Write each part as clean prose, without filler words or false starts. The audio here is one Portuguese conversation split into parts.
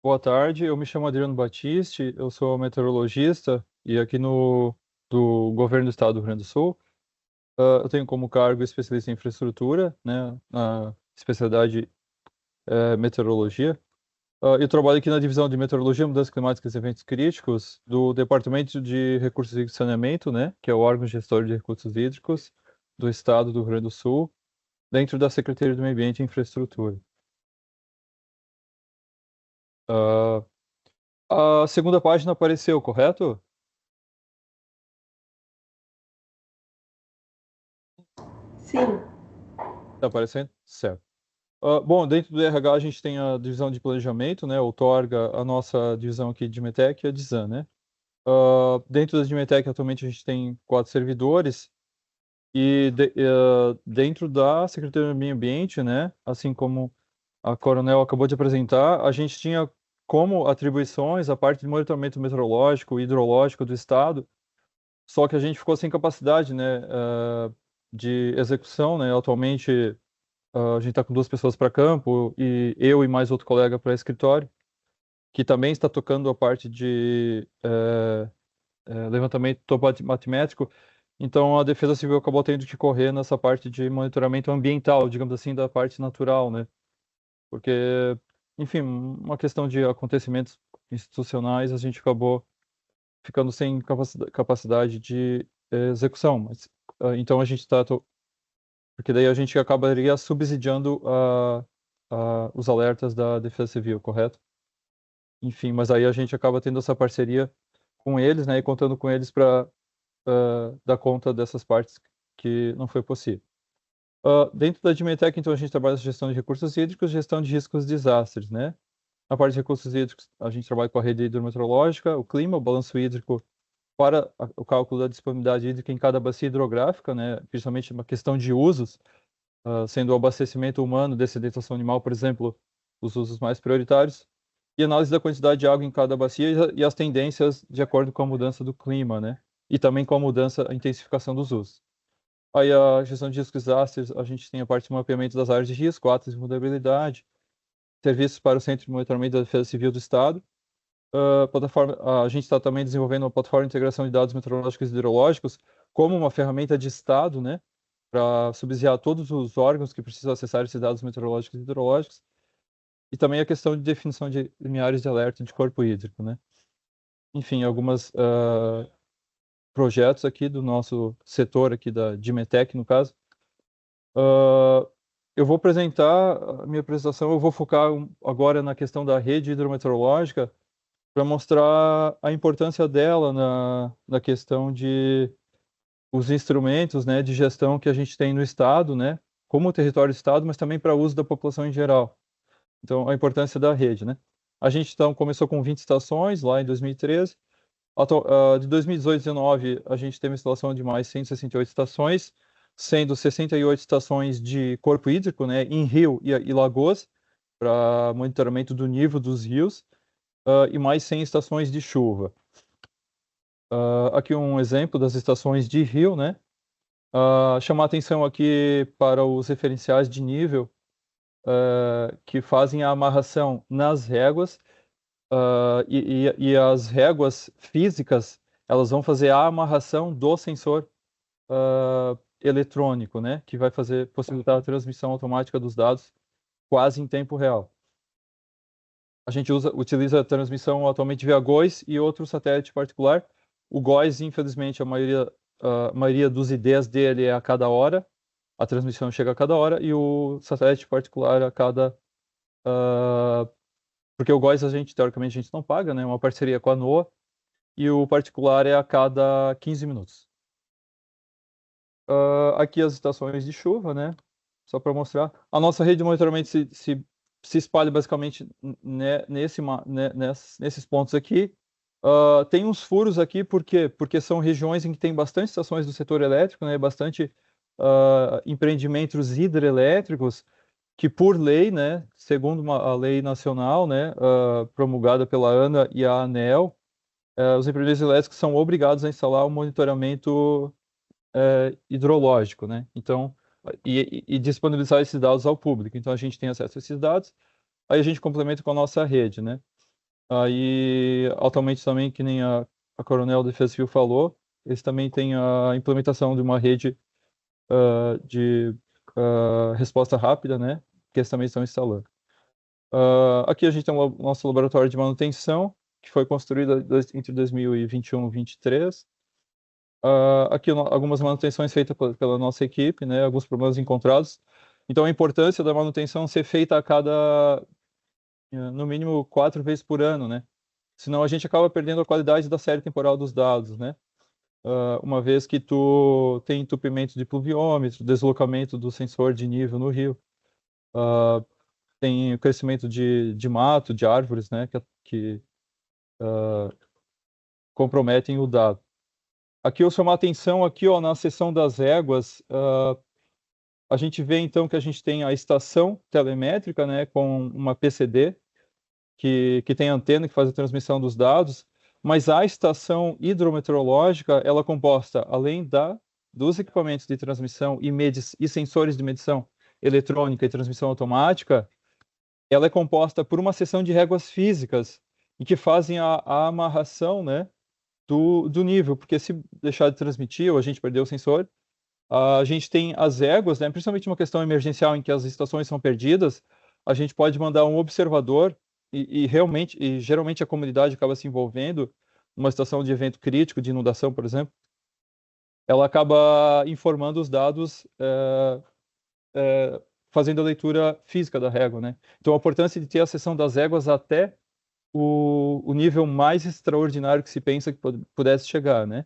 Boa tarde, eu me chamo Adriano Batiste, eu sou meteorologista e aqui no do Governo do Estado do Rio Grande do Sul, eu tenho como cargo especialista em infraestrutura, né, na especialidade meteorologia. Eu trabalho aqui na divisão de meteorologia, mudanças climáticas e eventos críticos do Departamento de Recursos Hídricos e Saneamento, né, que é o órgão gestor de recursos hídricos do Estado do Rio Grande do Sul, dentro da Secretaria do Meio Ambiente e Infraestrutura. Ah, a segunda página apareceu, correto? Sim, Tá aparecendo? Certo. Bom, dentro do RH a gente tem a divisão de planejamento, né? Outorga, a nossa divisão aqui de Metec e a Dizan, né? Dentro da Dimetec atualmente a gente tem 4 servidores e dentro da Secretaria do Meio Ambiente, né? Assim como a Coronel acabou de apresentar, a gente tinha como atribuições a parte de monitoramento meteorológico e hidrológico do Estado, só que a gente ficou sem capacidade, né? De execução, né? Atualmente a gente está com 2 pessoas para campo e eu e mais outro colega para escritório, que também está tocando a parte de levantamento topoaltimétrico. Então a Defesa Civil acabou tendo que correr nessa parte de monitoramento ambiental, digamos assim, da parte natural, né? Porque, enfim, uma questão de acontecimentos institucionais, a gente acabou ficando sem capacidade de execução. Mas, então a gente está porque daí a gente acabaria subsidiando os alertas da Defesa Civil, correto? Enfim, mas aí a gente acaba tendo essa parceria com eles, né, e contando com eles para dar conta dessas partes que não foi possível. Dentro da Dimetec, então, a gente trabalha com gestão de recursos hídricos, gestão de riscos e desastres, né? Na parte de recursos hídricos, a gente trabalha com a rede hidrometeorológica, o clima, o balanço hídrico para o cálculo da disponibilidade hídrica em cada bacia hidrográfica, né? Principalmente uma questão de usos, sendo o abastecimento humano, dessedentação animal, por exemplo, os usos mais prioritários, e análise da quantidade de água em cada bacia e as tendências de acordo com a mudança do clima, né? E também com a mudança, a intensificação dos usos. Aí a gestão de riscos e desastres, a gente tem a parte de mapeamento das áreas de risco, atos de vulnerabilidade, serviços para o Centro de Monitoramento da Defesa Civil do Estado. A gente está também desenvolvendo uma plataforma de integração de dados meteorológicos e hidrológicos como uma ferramenta de Estado, né? Para subsidiar todos os órgãos que precisam acessar esses dados meteorológicos e hidrológicos, e também a questão de definição de limiares de alerta de corpo hídrico, né? Enfim, alguns projetos aqui do nosso setor aqui da Dimetec, no caso. Ah, eu vou apresentar a minha apresentação, eu vou focar agora na questão da rede hidrometeorológica para mostrar a importância dela na questão de os instrumentos, né, de gestão que a gente tem no estado, né, como o território do estado, mas também para uso da população em geral. Então, a importância da rede, né? A gente então começou com 20 estações lá em 2013. De 2018 a 2019, a gente teve uma instalação de mais 168 estações, sendo 68 estações de corpo hídrico, né, em rio e lagoas, para monitoramento do nível dos rios, e mais 100 estações de chuva. Aqui um exemplo das estações de rio, né? Chamar atenção aqui para os referenciais de nível que fazem a amarração nas réguas, e as réguas físicas, elas vão fazer a amarração do sensor eletrônico, né? Que vai possibilitar a transmissão automática dos dados quase em tempo real. A gente utiliza a transmissão atualmente via GOES e outro satélite particular. O GOES, infelizmente, a maioria dos IDs dele é a cada hora, a transmissão chega a cada hora, e o satélite particular a cada. Porque o GOES teoricamente, a gente não paga, né? É uma parceria com a NOAA, e o particular é a cada 15 minutos. Aqui as estações de chuva, né? Só para mostrar. A nossa rede de monitoramento se espalha basicamente nesses pontos aqui. Tem uns furos aqui, por quê? Porque são regiões em que tem bastante estações do setor elétrico, né? Bastante empreendimentos hidrelétricos que, por lei, né? Segundo a lei nacional, né? Promulgada pela ANA e a ANEEL, os empreendimentos elétricos são obrigados a instalar um monitoramento hidrológico, né? Então, e disponibilizar esses dados ao público. Então, a gente tem acesso a esses dados, aí a gente complementa com a nossa rede, né? Aí, atualmente também, que nem a Coronel Defesa Civil falou, eles também têm a implementação de uma rede de resposta rápida, né? Que eles também estão instalando. Aqui a gente tem o nosso laboratório de manutenção, que foi construído entre 2021 e 2023. Aqui algumas manutenções feitas pela nossa equipe, né? Alguns problemas encontrados. Então a importância da manutenção ser feita a cada, no mínimo, 4 vezes por ano, né? Senão a gente acaba perdendo a qualidade da série temporal dos dados, né? Uma vez que tu tem entupimento de pluviômetro, deslocamento do sensor de nível no rio, tem o crescimento de mato, de árvores, né? Que comprometem o dado. Aqui eu chamo a atenção aqui, ó, na seção das éguas, a gente vê então que a gente tem a estação telemétrica, né, com uma PCD que tem antena que faz a transmissão dos dados, mas a estação hidrometeorológica, ela é composta, além dos equipamentos de transmissão e sensores de medição eletrônica e transmissão automática, ela é composta por uma seção de réguas físicas e que fazem a amarração, né, do nível, porque se deixar de transmitir ou a gente perder o sensor, a gente tem as éguas, né, principalmente uma questão emergencial em que as estações são perdidas, a gente pode mandar um observador e geralmente a comunidade acaba se envolvendo numa situação de evento crítico, de inundação, por exemplo, ela acaba informando os dados, fazendo a leitura física da régua, né? Então a importância de ter a seção das éguas até o nível mais extraordinário que se pensa que pudesse chegar, né?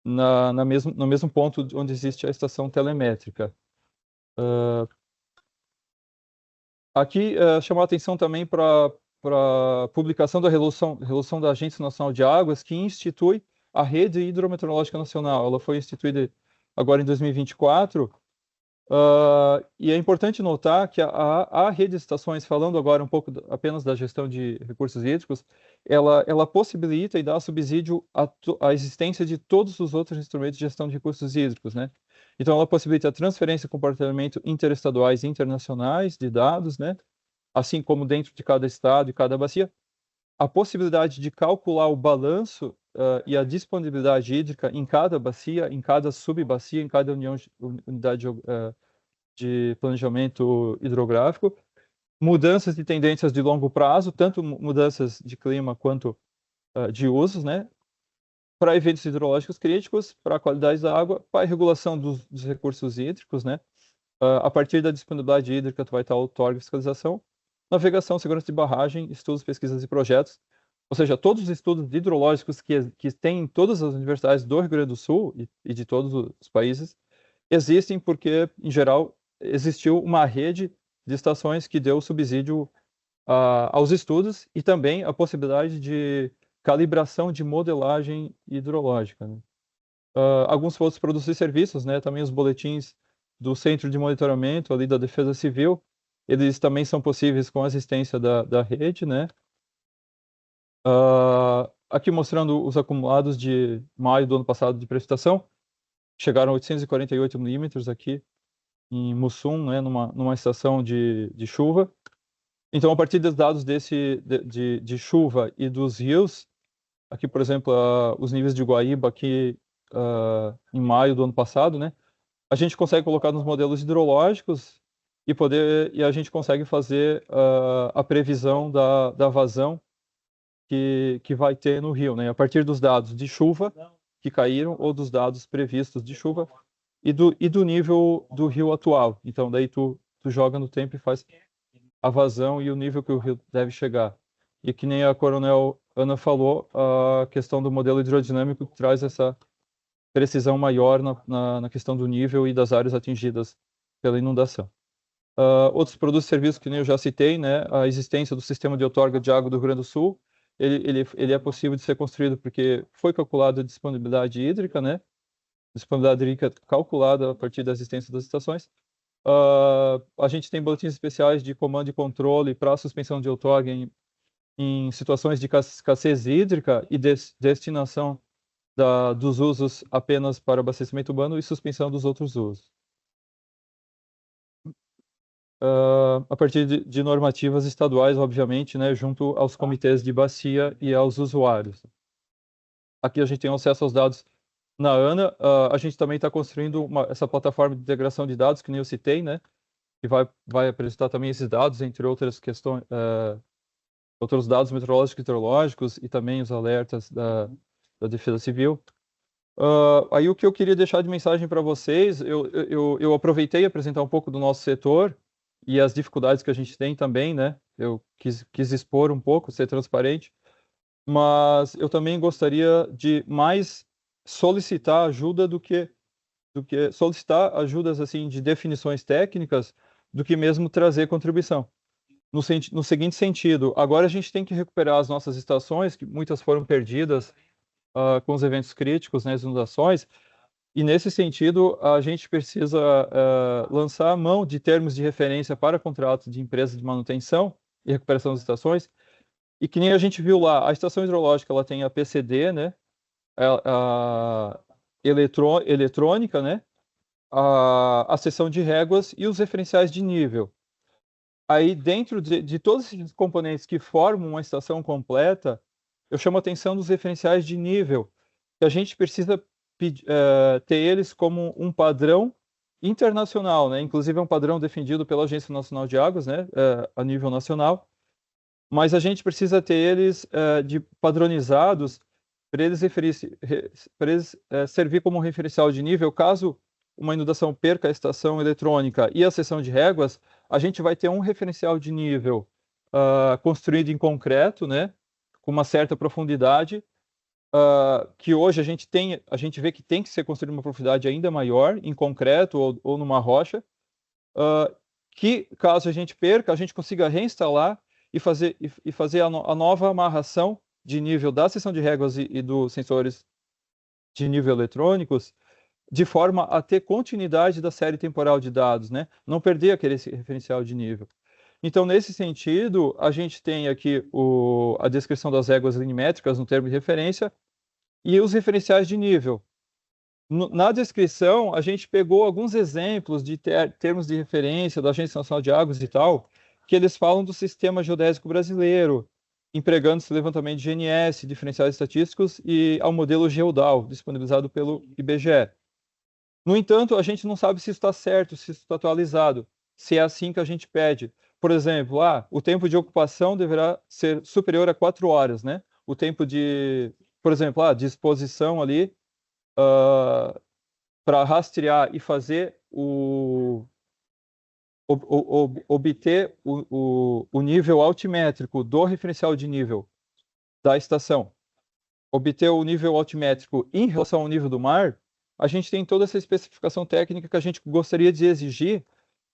No mesmo ponto onde existe a estação telemétrica. Aqui chamou a atenção também para a publicação da Resolução da Agência Nacional de Águas, que institui a Rede Hidrometeorológica Nacional. Ela foi instituída agora em 2024. E é importante notar que a rede de estações, falando agora um pouco apenas da gestão de recursos hídricos, ela possibilita e dá subsídio à existência de todos os outros instrumentos de gestão de recursos hídricos, né? Então, ela possibilita a transferência e compartilhamento interestaduais e internacionais de dados, né? Assim como dentro de cada estado e cada bacia, a possibilidade de calcular o balanço e a disponibilidade hídrica em cada bacia, em cada subbacia, em cada unidade de planejamento hidrográfico, mudanças de tendências de longo prazo, tanto mudanças de clima quanto de usos, né? Para eventos hidrológicos críticos, para a qualidade da água, para a regulação dos recursos hídricos, né? A partir da disponibilidade hídrica, tu vai estar outorga e fiscalização, navegação, segurança de barragem, estudos, pesquisas e projetos. Ou seja, todos os estudos hidrológicos que tem em todas as universidades do Rio Grande do Sul e de todos os países existem porque, em geral, existiu uma rede de estações que deu subsídio aos estudos e também a possibilidade de calibração de modelagem hidrológica, né? Alguns outros produtos e serviços, né? Também os boletins do Centro de Monitoramento ali da Defesa Civil, eles também são possíveis com a assistência da rede, né? Aqui mostrando os acumulados de maio do ano passado de precipitação, chegaram a 848 milímetros aqui em Mussum, né? Numa estação de chuva. Então, a partir dos dados de chuva e dos rios, aqui, por exemplo, os níveis de Guaíba aqui em maio do ano passado, né? A gente consegue colocar nos modelos hidrológicos e a gente consegue fazer a previsão da vazão que vai ter no rio, né? A partir dos dados de chuva que caíram ou dos dados previstos de chuva e do nível do rio atual. Então, daí tu joga no tempo e faz a vazão e o nível que o rio deve chegar. E que nem a Coronel Ana falou, a questão do modelo hidrodinâmico traz essa precisão maior na questão do nível e das áreas atingidas pela inundação. Outros produtos e serviços que nem eu já citei, né, a existência do sistema de outorga de água do Rio Grande do Sul, ele é possível de ser construído porque foi calculada a disponibilidade hídrica, né, disponibilidade hídrica calculada a partir da existência das estações. A gente tem boletins especiais de comando e controle para a suspensão de outorga em situações de escassez hídrica e destinação dos usos apenas para abastecimento urbano e suspensão dos outros usos. a partir de normativas estaduais, obviamente, né, junto aos comitês de bacia e aos usuários. Aqui a gente tem acesso aos dados na ANA. A gente também está construindo essa plataforma de integração de dados, que nem eu citei, né, que vai apresentar também esses dados, entre outras questões, outros dados meteorológicos e hidrológicos e também os alertas da Defesa Civil. Aí o que eu queria deixar de mensagem para vocês, eu aproveitei apresentar um pouco do nosso setor e as dificuldades que a gente tem também, né? Eu quis expor um pouco, ser transparente, mas eu também gostaria de mais solicitar ajuda do que solicitar ajudas assim de definições técnicas do que mesmo trazer contribuição. No seguinte sentido, agora a gente tem que recuperar as nossas estações, que muitas foram perdidas com os eventos críticos, né, as inundações, e nesse sentido a gente precisa lançar a mão de termos de referência para contratos de empresas de manutenção e recuperação das estações, e que nem a gente viu lá, a estação hidrológica ela tem a PCD, né, a eletrônica, né, a seção de réguas e os referenciais de nível. Aí, dentro de todos esses componentes que formam uma estação completa, eu chamo a atenção dos referenciais de nível, que a gente precisa ter eles como um padrão internacional, né? Inclusive é um padrão defendido pela Agência Nacional de Águas, né? A nível nacional. Mas a gente precisa ter eles padronizados para eles, servir como referencial de nível. Caso uma inundação perca a estação eletrônica e a seção de réguas, a gente vai ter um referencial de nível construído em concreto, né, com uma certa profundidade, que hoje a gente vê que tem que ser construído uma profundidade ainda maior, em concreto ou numa rocha, que caso a gente perca, a gente consiga reinstalar e fazer a nova amarração de nível da seção de réguas e dos sensores de nível eletrônicos, de forma a ter continuidade da série temporal de dados, né? Não perder aquele referencial de nível. Então, nesse sentido, a gente tem aqui a descrição das réguas linimétricas no termo de referência e os referenciais de nível. Na descrição, a gente pegou alguns exemplos de termos de referência da Agência Nacional de Águas e tal, que eles falam do Sistema Geodésico Brasileiro, empregando esse levantamento de GNS, diferenciais estatísticos, e ao modelo Geodal, disponibilizado pelo IBGE. No entanto, a gente não sabe se isso está certo, se isso está atualizado, se é assim que a gente pede. Por exemplo, o tempo de ocupação deverá ser superior a 4 horas, né? O tempo por exemplo, de exposição ali, para rastrear e fazer obter o nível altimétrico do referencial de nível da estação, obter o nível altimétrico em relação ao nível do mar, a gente tem toda essa especificação técnica que a gente gostaria de exigir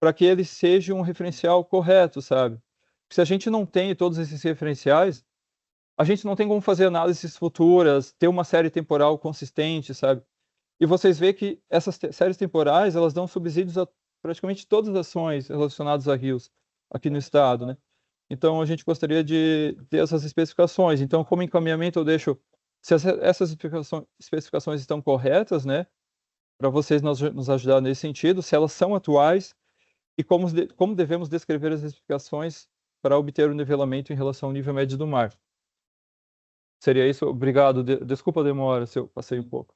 para que ele seja um referencial correto, sabe? Se a gente não tem todos esses referenciais, a gente não tem como fazer análises futuras, ter uma série temporal consistente, sabe? E vocês veem que essas séries temporais, elas dão subsídios a praticamente todas as ações relacionadas a rios aqui no estado, né? Então, a gente gostaria de ter essas especificações. Então, como encaminhamento, eu deixo, se essas especificações estão corretas, né? Para vocês nos ajudar nesse sentido, se elas são atuais e como devemos descrever as especificações para obter o nivelamento em relação ao nível médio do mar. Seria isso? Obrigado. Desculpa a demora se eu passei um pouco.